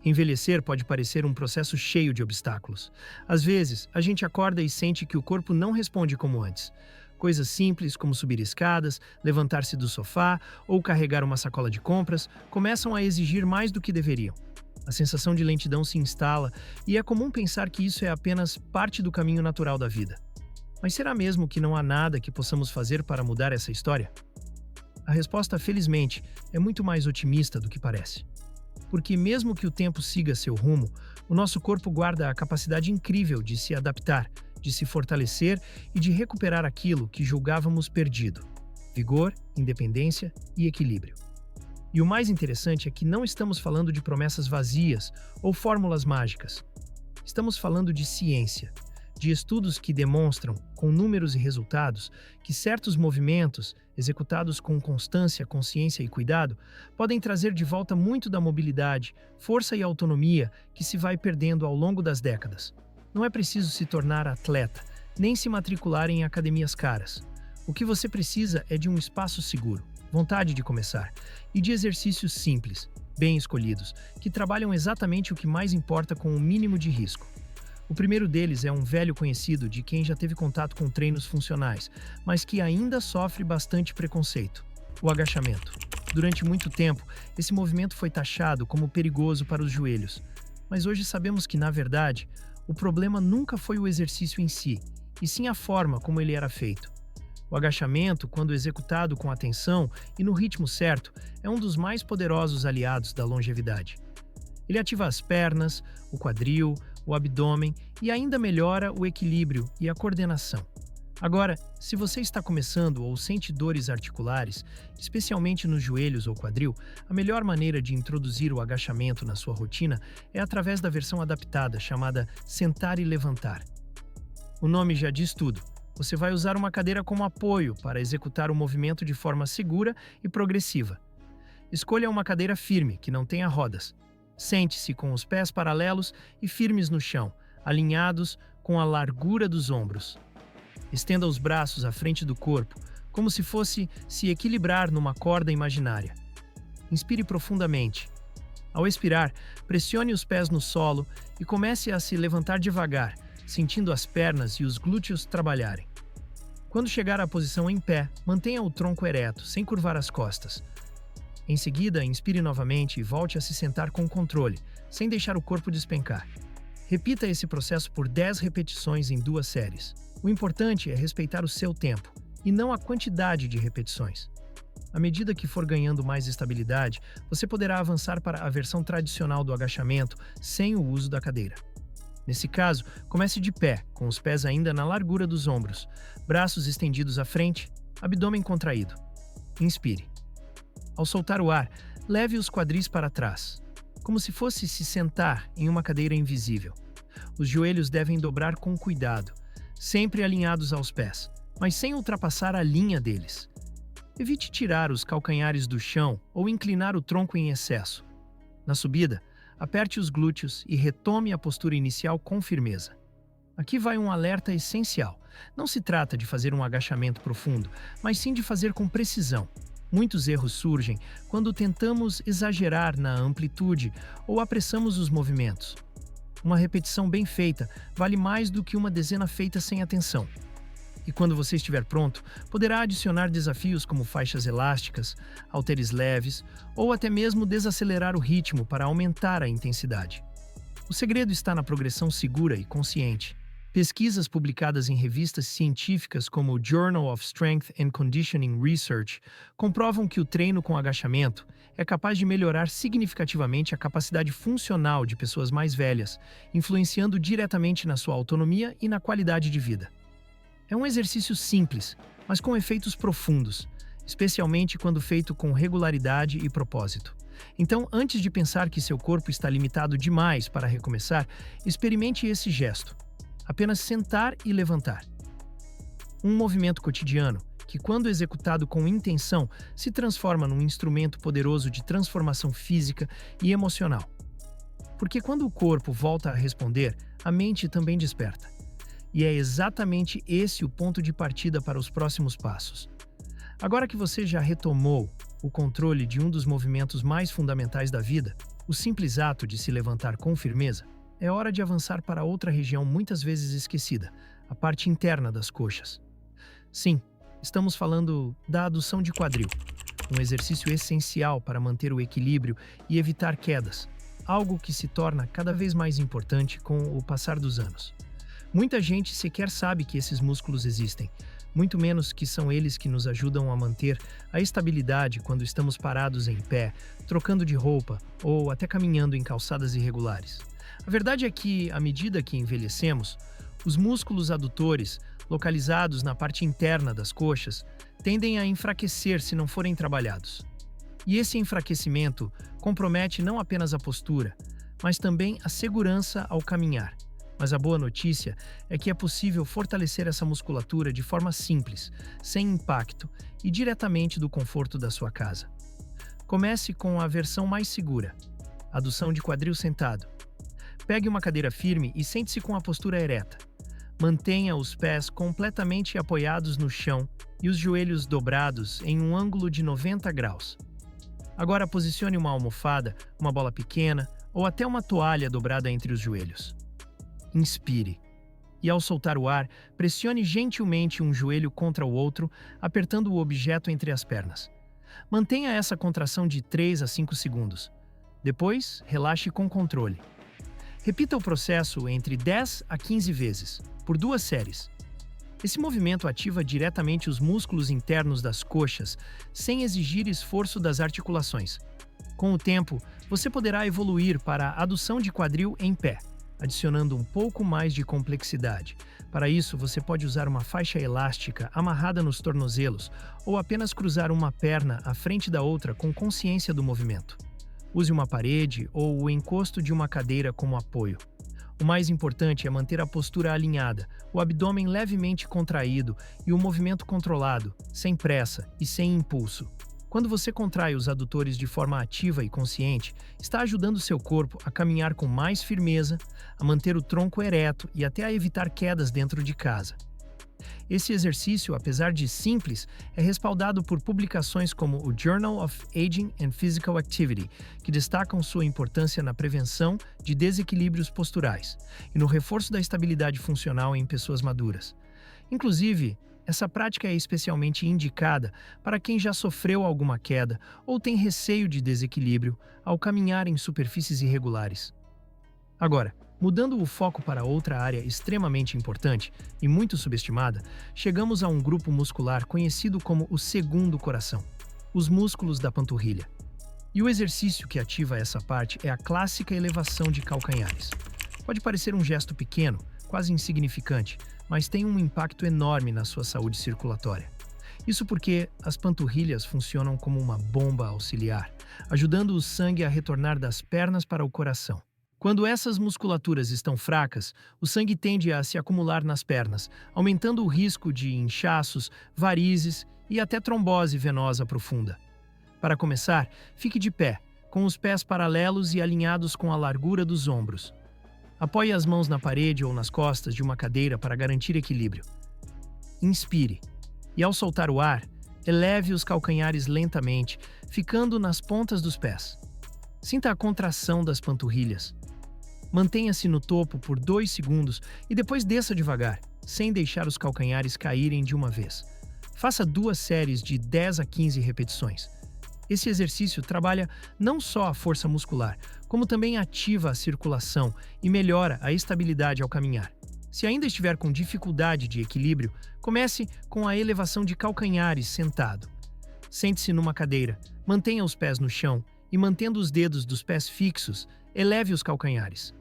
Envelhecer pode parecer um processo cheio de obstáculos. Às vezes, a gente acorda e sente que o corpo não responde como antes. Coisas simples como subir escadas, levantar-se do sofá ou carregar uma sacola de compras começam a exigir mais do que deveriam. A sensação de lentidão se instala e é comum pensar que isso é apenas parte do caminho natural da vida. Mas será mesmo que não há nada que possamos fazer para mudar essa história? A resposta, felizmente, é muito mais otimista do que parece. Porque mesmo que o tempo siga seu rumo, o nosso corpo guarda a capacidade incrível de se adaptar, de se fortalecer e de recuperar aquilo que julgávamos perdido: vigor, independência e equilíbrio. E o mais interessante é que não estamos falando de promessas vazias ou fórmulas mágicas. Estamos falando de ciência, de estudos que demonstram, com números e resultados, que certos movimentos, executados com constância, consciência e cuidado, podem trazer de volta muito da mobilidade, força e autonomia que se vai perdendo ao longo das décadas. Não é preciso se tornar atleta, nem se matricular em academias caras. O que você precisa é de um espaço seguro, vontade de começar, e de exercícios simples, bem escolhidos, que trabalham exatamente o que mais importa com o mínimo de risco. O primeiro deles é um velho conhecido de quem já teve contato com treinos funcionais, mas que ainda sofre bastante preconceito: o agachamento. Durante muito tempo, esse movimento foi taxado como perigoso para os joelhos, mas hoje sabemos que, na verdade, o problema nunca foi o exercício em si, e sim a forma como ele era feito. O agachamento, quando executado com atenção e no ritmo certo, é um dos mais poderosos aliados da longevidade. Ele ativa as pernas, o quadril, o abdômen e ainda melhora o equilíbrio e a coordenação. Agora, se você está começando ou sente dores articulares, especialmente nos joelhos ou quadril, a melhor maneira de introduzir o agachamento na sua rotina é através da versão adaptada chamada sentar e levantar. O nome já diz tudo. Você vai usar uma cadeira como apoio para executar o movimento de forma segura e progressiva. Escolha uma cadeira firme, que não tenha rodas. Sente-se com os pés paralelos e firmes no chão, alinhados com a largura dos ombros. Estenda os braços à frente do corpo, como se fosse se equilibrar numa corda imaginária. Inspire profundamente. Ao expirar, pressione os pés no solo e comece a se levantar devagar, sentindo as pernas e os glúteos trabalharem. Quando chegar à posição em pé, mantenha o tronco ereto, sem curvar as costas. Em seguida, inspire novamente e volte a se sentar com controle, sem deixar o corpo despencar. Repita esse processo por 10 repetições em 2 séries. O importante é respeitar o seu tempo, e não a quantidade de repetições. À medida que for ganhando mais estabilidade, você poderá avançar para a versão tradicional do agachamento, sem o uso da cadeira. Nesse caso, comece de pé, com os pés ainda na largura dos ombros, braços estendidos à frente, abdômen contraído. Inspire. Ao soltar o ar, leve os quadris para trás, como se fosse se sentar em uma cadeira invisível. Os joelhos devem dobrar com cuidado, sempre alinhados aos pés, mas sem ultrapassar a linha deles. Evite tirar os calcanhares do chão ou inclinar o tronco em excesso. Na subida, aperte os glúteos e retome a postura inicial com firmeza. Aqui vai um alerta essencial. Não se trata de fazer um agachamento profundo, mas sim de fazer com precisão. Muitos erros surgem quando tentamos exagerar na amplitude ou apressamos os movimentos. Uma repetição bem feita vale mais do que uma dezena feita sem atenção. E quando você estiver pronto, poderá adicionar desafios como faixas elásticas, halteres leves ou até mesmo desacelerar o ritmo para aumentar a intensidade. O segredo está na progressão segura e consciente. Pesquisas publicadas em revistas científicas como o Journal of Strength and Conditioning Research comprovam que o treino com agachamento é capaz de melhorar significativamente a capacidade funcional de pessoas mais velhas, influenciando diretamente na sua autonomia e na qualidade de vida. É um exercício simples, mas com efeitos profundos, especialmente quando feito com regularidade e propósito. Então, antes de pensar que seu corpo está limitado demais para recomeçar, experimente esse gesto. Apenas sentar e levantar. Um movimento cotidiano que, quando executado com intenção, se transforma num instrumento poderoso de transformação física e emocional. Porque quando o corpo volta a responder, a mente também desperta. E é exatamente esse o ponto de partida para os próximos passos. Agora que você já retomou o controle de um dos movimentos mais fundamentais da vida, O simples ato de se levantar com firmeza é hora de avançar para outra região muitas vezes esquecida, a parte interna das coxas. Sim, estamos falando da adução de quadril, um exercício essencial para manter o equilíbrio e evitar quedas, algo que se torna cada vez mais importante com o passar dos anos. Muita gente sequer sabe que esses músculos existem, muito menos que são eles que nos ajudam a manter a estabilidade quando estamos parados em pé, trocando de roupa ou até caminhando em calçadas irregulares. A verdade é que, à medida que envelhecemos, os músculos adutores, localizados na parte interna das coxas, tendem a enfraquecer se não forem trabalhados. E esse enfraquecimento compromete não apenas a postura, mas também a segurança ao caminhar. Mas a boa notícia é que é possível fortalecer essa musculatura de forma simples, sem impacto e diretamente do conforto da sua casa. Comece com a versão mais segura, adução de quadril sentado. Pegue uma cadeira firme e sente-se com a postura ereta. Mantenha os pés completamente apoiados no chão e os joelhos dobrados em um ângulo de 90 graus. Agora posicione uma almofada, uma bola pequena ou até uma toalha dobrada entre os joelhos. Inspire. E ao soltar o ar, pressione gentilmente um joelho contra o outro, apertando o objeto entre as pernas. Mantenha essa contração de 3 a 5 segundos. Depois, relaxe com controle. Repita o processo entre 10 a 15 vezes, por 2 séries. Esse movimento ativa diretamente os músculos internos das coxas, sem exigir esforço das articulações. Com o tempo, você poderá evoluir para a adução de quadril em pé, adicionando um pouco mais de complexidade. Para isso, você pode usar uma faixa elástica amarrada nos tornozelos ou apenas cruzar uma perna à frente da outra com consciência do movimento. Use uma parede ou o encosto de uma cadeira como apoio. O mais importante é manter a postura alinhada, o abdômen levemente contraído e o movimento controlado, sem pressa e sem impulso. Quando você contrai os adutores de forma ativa e consciente, está ajudando seu corpo a caminhar com mais firmeza, a manter o tronco ereto e até a evitar quedas dentro de casa. Esse exercício, apesar de simples, é respaldado por publicações como o Journal of Aging and Physical Activity, que destacam sua importância na prevenção de desequilíbrios posturais e no reforço da estabilidade funcional em pessoas maduras. Inclusive, essa prática é especialmente indicada para quem já sofreu alguma queda ou tem receio de desequilíbrio ao caminhar em superfícies irregulares. Agora, mudando o foco para outra área extremamente importante e muito subestimada, chegamos a um grupo muscular conhecido como o segundo coração, os músculos da panturrilha. E o exercício que ativa essa parte é a clássica elevação de calcanhares. Pode parecer um gesto pequeno, quase insignificante, mas tem um impacto enorme na sua saúde circulatória. Isso porque as panturrilhas funcionam como uma bomba auxiliar, ajudando o sangue a retornar das pernas para o coração. Quando essas musculaturas estão fracas, o sangue tende a se acumular nas pernas, aumentando o risco de inchaços, varizes e até trombose venosa profunda. Para começar, fique de pé, com os pés paralelos e alinhados com a largura dos ombros. Apoie as mãos na parede ou nas costas de uma cadeira para garantir equilíbrio. Inspire. E ao soltar o ar, eleve os calcanhares lentamente, ficando nas pontas dos pés. Sinta a contração das panturrilhas. Mantenha-se no topo por 2 segundos e depois desça devagar, sem deixar os calcanhares caírem de uma vez. Faça 2 séries de 10 a 15 repetições. Esse exercício trabalha não só a força muscular, como também ativa a circulação e melhora a estabilidade ao caminhar. Se ainda estiver com dificuldade de equilíbrio, comece com a elevação de calcanhares sentado. Sente-se numa cadeira, mantenha os pés no chão e, mantendo os dedos dos pés fixos, eleve os calcanhares.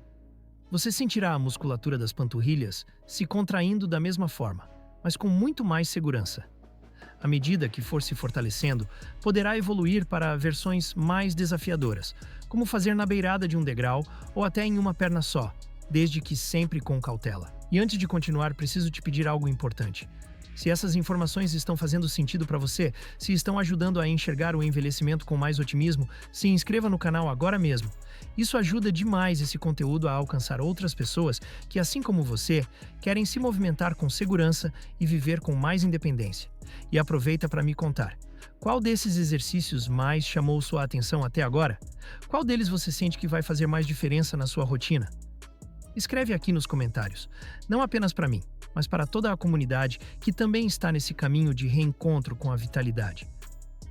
Você sentirá a musculatura das panturrilhas se contraindo da mesma forma, mas com muito mais segurança. À medida que for se fortalecendo, poderá evoluir para versões mais desafiadoras, como fazer na beirada de um degrau ou até em uma perna só, desde que sempre com cautela. E antes de continuar, preciso te pedir algo importante. Se essas informações estão fazendo sentido para você, se estão ajudando a enxergar o envelhecimento com mais otimismo, se inscreva no canal agora mesmo. Isso ajuda demais esse conteúdo a alcançar outras pessoas que, assim como você, querem se movimentar com segurança e viver com mais independência. E aproveita para me contar. Qual desses exercícios mais chamou sua atenção até agora? Qual deles você sente que vai fazer mais diferença na sua rotina? Escreve aqui nos comentários, não apenas para mim, mas para toda a comunidade que também está nesse caminho de reencontro com a vitalidade.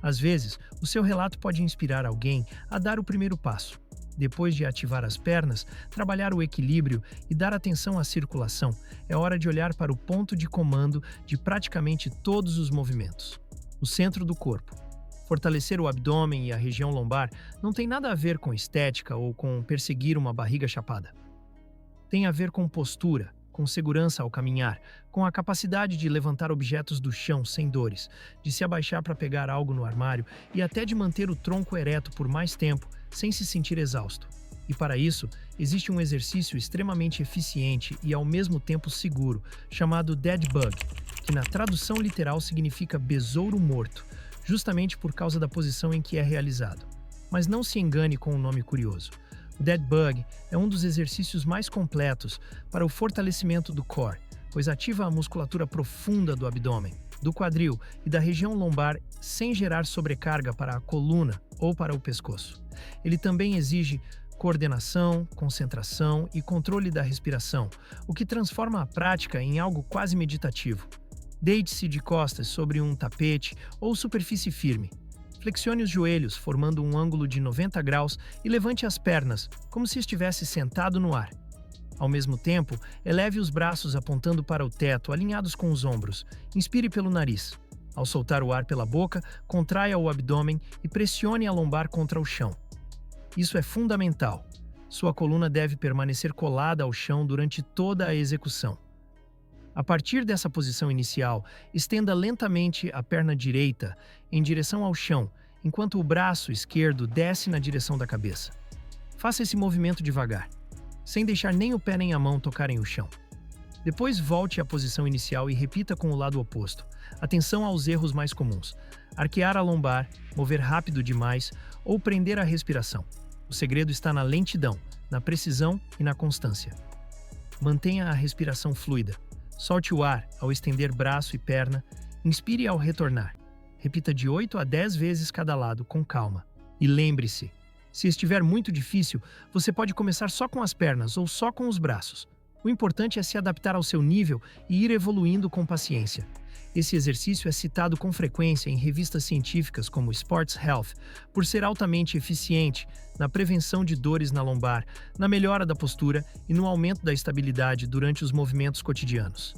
Às vezes, o seu relato pode inspirar alguém a dar o primeiro passo. Depois de ativar as pernas, trabalhar o equilíbrio e dar atenção à circulação, é hora de olhar para o ponto de comando de praticamente todos os movimentos: o centro do corpo. Fortalecer o abdômen e a região lombar não tem nada a ver com estética ou com perseguir uma barriga chapada. Tem a ver com postura, com segurança ao caminhar, com a capacidade de levantar objetos do chão sem dores, de se abaixar para pegar algo no armário e até de manter o tronco ereto por mais tempo sem se sentir exausto. E para isso, existe um exercício extremamente eficiente e ao mesmo tempo seguro, chamado Dead Bug, que na tradução literal significa besouro morto, justamente por causa da posição em que é realizado. Mas não se engane com um nome curioso. O Dead Bug é um dos exercícios mais completos para o fortalecimento do core, pois ativa a musculatura profunda do abdômen, do quadril e da região lombar sem gerar sobrecarga para a coluna ou para o pescoço. Ele também exige coordenação, concentração e controle da respiração, o que transforma a prática em algo quase meditativo. Deite-se de costas sobre um tapete ou superfície firme. Flexione os joelhos, formando um ângulo de 90 graus e levante as pernas, como se estivesse sentado no ar. Ao mesmo tempo, eleve os braços apontando para o teto, alinhados com os ombros. Inspire pelo nariz. Ao soltar o ar pela boca, contraia o abdômen e pressione a lombar contra o chão. Isso é fundamental. Sua coluna deve permanecer colada ao chão durante toda a execução. A partir dessa posição inicial, estenda lentamente a perna direita em direção ao chão, enquanto o braço esquerdo desce na direção da cabeça. Faça esse movimento devagar, sem deixar nem o pé nem a mão tocarem o chão. Depois volte à posição inicial e repita com o lado oposto. Atenção aos erros mais comuns: arquear a lombar, mover rápido demais ou prender a respiração. O segredo está na lentidão, na precisão e na constância. Mantenha a respiração fluida. Solte o ar ao estender braço e perna. Inspire ao retornar. Repita de 8 a 10 vezes cada lado com calma. E lembre-se, se estiver muito difícil, você pode começar só com as pernas ou só com os braços. O importante é se adaptar ao seu nível e ir evoluindo com paciência. Esse exercício é citado com frequência em revistas científicas como Sports Health, por ser altamente eficiente na prevenção de dores na lombar, na melhora da postura e no aumento da estabilidade durante os movimentos cotidianos.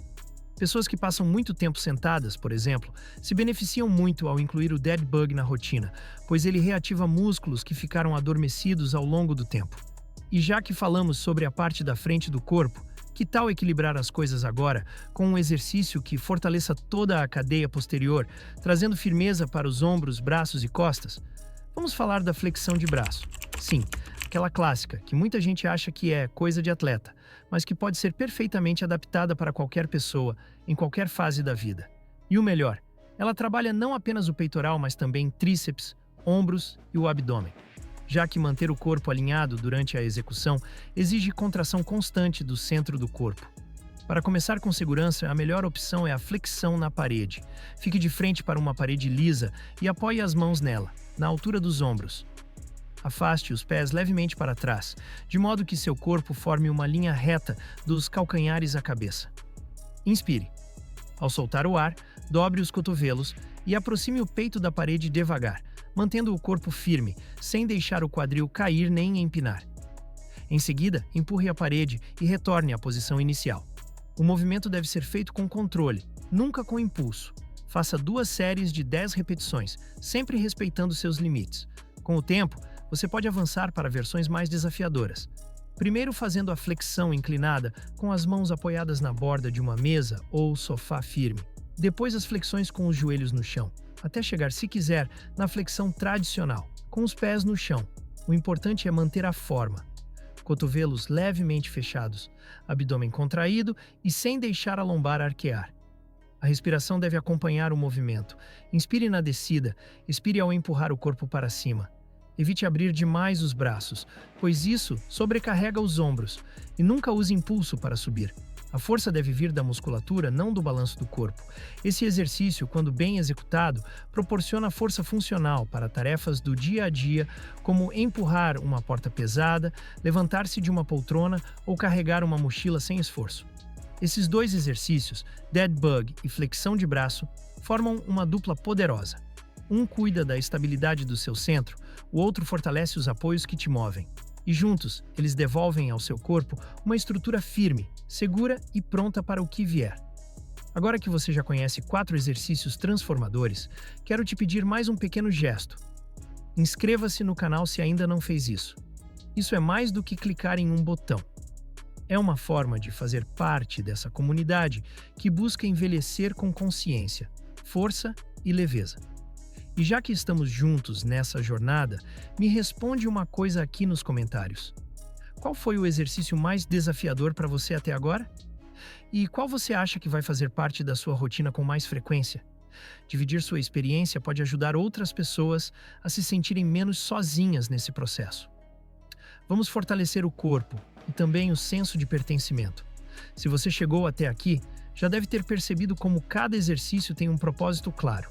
Pessoas que passam muito tempo sentadas, por exemplo, se beneficiam muito ao incluir o Dead Bug na rotina, pois ele reativa músculos que ficaram adormecidos ao longo do tempo. E já que falamos sobre a parte da frente do corpo, que tal equilibrar as coisas agora com um exercício que fortaleça toda a cadeia posterior, trazendo firmeza para os ombros, braços e costas? Vamos falar da flexão de braço. Sim, aquela clássica que muita gente acha que é coisa de atleta, mas que pode ser perfeitamente adaptada para qualquer pessoa, em qualquer fase da vida. E o melhor, ela trabalha não apenas o peitoral, mas também tríceps, ombros e o abdômen, já que manter o corpo alinhado durante a execução exige contração constante do centro do corpo. Para começar com segurança, a melhor opção é a flexão na parede. Fique de frente para uma parede lisa e apoie as mãos nela, na altura dos ombros. Afaste os pés levemente para trás, de modo que seu corpo forme uma linha reta dos calcanhares à cabeça. Inspire. Ao soltar o ar, dobre os cotovelos e aproxime o peito da parede devagar, mantendo o corpo firme, sem deixar o quadril cair nem empinar. Em seguida, empurre a parede e retorne à posição inicial. O movimento deve ser feito com controle, nunca com impulso. Faça 2 séries de 10 repetições, sempre respeitando seus limites. Com o tempo, você pode avançar para versões mais desafiadoras. Primeiro fazendo a flexão inclinada, com as mãos apoiadas na borda de uma mesa ou sofá firme. Depois as flexões com os joelhos no chão, até chegar, se quiser, na flexão tradicional, com os pés no chão. O importante é manter a forma. Cotovelos levemente fechados, abdômen contraído e sem deixar a lombar arquear. A respiração deve acompanhar o movimento. Inspire na descida, expire ao empurrar o corpo para cima. Evite abrir demais os braços, pois isso sobrecarrega os ombros, e nunca use impulso para subir. A força deve vir da musculatura, não do balanço do corpo. Esse exercício, quando bem executado, proporciona força funcional para tarefas do dia a dia, como empurrar uma porta pesada, levantar-se de uma poltrona ou carregar uma mochila sem esforço. Esses dois exercícios, dead bug e flexão de braço, formam uma dupla poderosa. Um cuida da estabilidade do seu centro, o outro fortalece os apoios que te movem. E juntos, eles devolvem ao seu corpo uma estrutura firme, segura e pronta para o que vier. Agora que você já conhece 4 exercícios transformadores, quero te pedir mais um pequeno gesto. Inscreva-se no canal se ainda não fez isso. Isso é mais do que clicar em um botão. É uma forma de fazer parte dessa comunidade que busca envelhecer com consciência, força e leveza. E já que estamos juntos nessa jornada, me responde uma coisa aqui nos comentários. Qual foi o exercício mais desafiador para você até agora? E qual você acha que vai fazer parte da sua rotina com mais frequência? Dividir sua experiência pode ajudar outras pessoas a se sentirem menos sozinhas nesse processo. Vamos fortalecer o corpo e também o senso de pertencimento. Se você chegou até aqui, já deve ter percebido como cada exercício tem um propósito claro.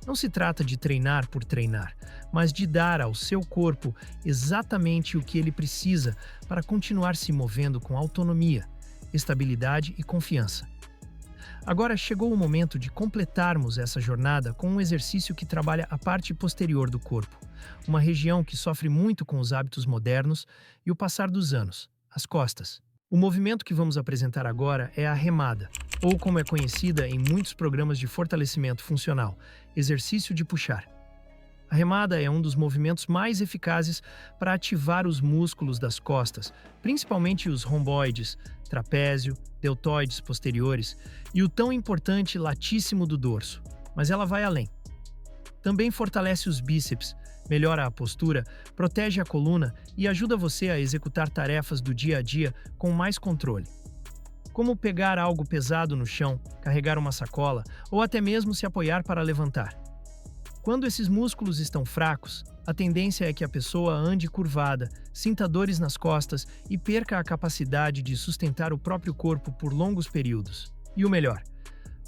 Não se trata de treinar por treinar, mas de dar ao seu corpo exatamente o que ele precisa para continuar se movendo com autonomia, estabilidade e confiança. Agora chegou o momento de completarmos essa jornada com um exercício que trabalha a parte posterior do corpo, uma região que sofre muito com os hábitos modernos e o passar dos anos, as costas. O movimento que vamos apresentar agora é a remada, ou como é conhecida em muitos programas de fortalecimento funcional, exercício de puxar. A remada é um dos movimentos mais eficazes para ativar os músculos das costas, principalmente os romboides, trapézio, deltoides posteriores e o tão importante latíssimo do dorso, mas ela vai além. Também fortalece os bíceps, melhora a postura, protege a coluna e ajuda você a executar tarefas do dia a dia com mais controle. Como pegar algo pesado no chão, carregar uma sacola ou até mesmo se apoiar para levantar. Quando esses músculos estão fracos, a tendência é que a pessoa ande curvada, sinta dores nas costas e perca a capacidade de sustentar o próprio corpo por longos períodos. E o melhor,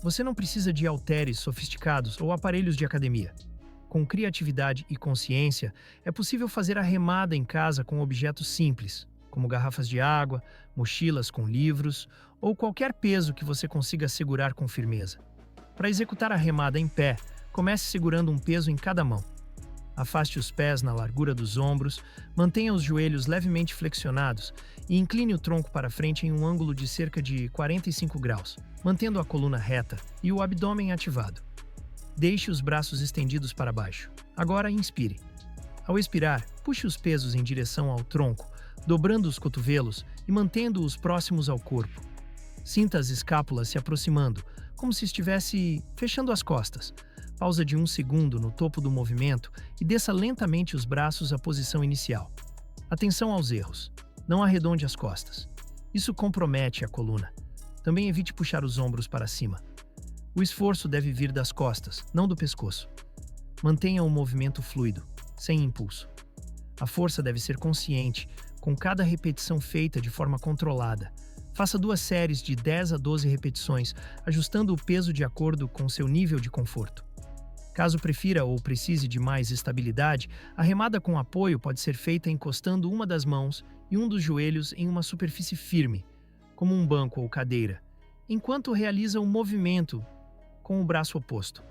você não precisa de halteres sofisticados ou aparelhos de academia. Com criatividade e consciência, é possível fazer a remada em casa com objetos simples, como garrafas de água, mochilas com livros ou qualquer peso que você consiga segurar com firmeza. Para executar a remada em pé, comece segurando um peso em cada mão. Afaste os pés na largura dos ombros, mantenha os joelhos levemente flexionados e incline o tronco para frente em um ângulo de cerca de 45 graus, mantendo a coluna reta e o abdômen ativado. Deixe os braços estendidos para baixo. Agora inspire. Ao expirar, puxe os pesos em direção ao tronco, dobrando os cotovelos e mantendo-os próximos ao corpo. Sinta as escápulas se aproximando, como se estivesse fechando as costas. Pausa de 1 segundo no topo do movimento e desça lentamente os braços à posição inicial. Atenção aos erros. Não arredonde as costas. Isso compromete a coluna. Também evite puxar os ombros para cima. O esforço deve vir das costas, não do pescoço. Mantenha o movimento fluido, sem impulso. A força deve ser consciente, com cada repetição feita de forma controlada. Faça 2 séries de 10 a 12 repetições, ajustando o peso de acordo com seu nível de conforto. Caso prefira ou precise de mais estabilidade, a remada com apoio pode ser feita encostando uma das mãos e um dos joelhos em uma superfície firme, como um banco ou cadeira, enquanto realiza o movimento com o braço oposto.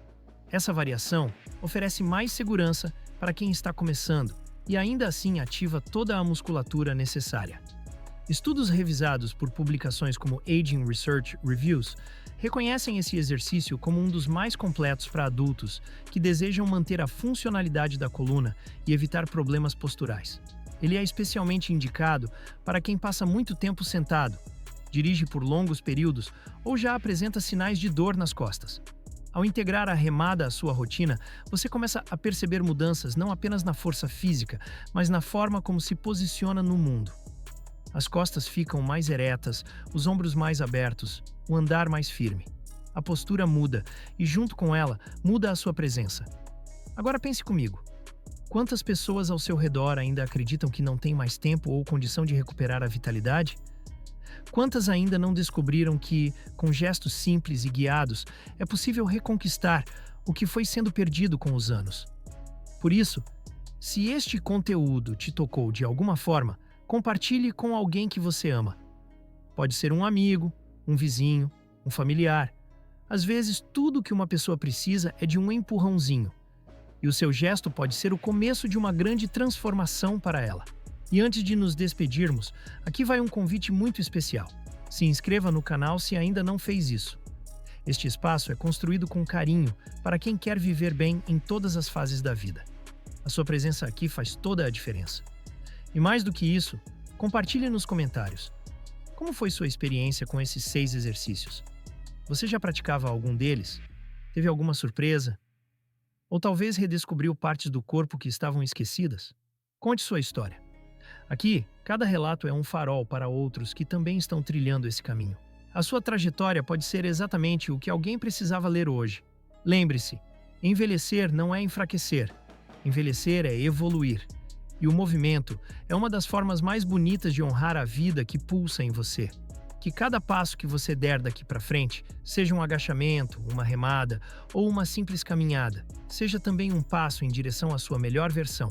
Essa variação oferece mais segurança para quem está começando e ainda assim ativa toda a musculatura necessária. Estudos revisados por publicações como Aging Research Reviews reconhecem esse exercício como um dos mais completos para adultos que desejam manter a funcionalidade da coluna e evitar problemas posturais. Ele é especialmente indicado para quem passa muito tempo sentado, dirige por longos períodos ou já apresenta sinais de dor nas costas. Ao integrar a remada à sua rotina, você começa a perceber mudanças não apenas na força física, mas na forma como se posiciona no mundo. As costas ficam mais eretas, os ombros mais abertos, o andar mais firme. A postura muda e, junto com ela, muda a sua presença. Agora pense comigo. Quantas pessoas ao seu redor ainda acreditam que não têm mais tempo ou condição de recuperar a vitalidade? Quantas ainda não descobriram que, com gestos simples e guiados, é possível reconquistar o que foi sendo perdido com os anos? Por isso, se este conteúdo te tocou de alguma forma, compartilhe com alguém que você ama. Pode ser um amigo, um vizinho, um familiar. Às vezes, tudo o que uma pessoa precisa é de um empurrãozinho. E o seu gesto pode ser o começo de uma grande transformação para ela. E antes de nos despedirmos, aqui vai um convite muito especial. Se inscreva no canal se ainda não fez isso. Este espaço é construído com carinho para quem quer viver bem em todas as fases da vida. A sua presença aqui faz toda a diferença. E mais do que isso, compartilhe nos comentários. Como foi sua experiência com esses 6 exercícios? Você já praticava algum deles? Teve alguma surpresa? Ou talvez redescobriu partes do corpo que estavam esquecidas? Conte sua história. Aqui, cada relato é um farol para outros que também estão trilhando esse caminho. A sua trajetória pode ser exatamente o que alguém precisava ler hoje. Lembre-se, envelhecer não é enfraquecer. Envelhecer é evoluir. E o movimento é uma das formas mais bonitas de honrar a vida que pulsa em você. Que cada passo que você der daqui para frente, seja um agachamento, uma remada ou uma simples caminhada, seja também um passo em direção à sua melhor versão.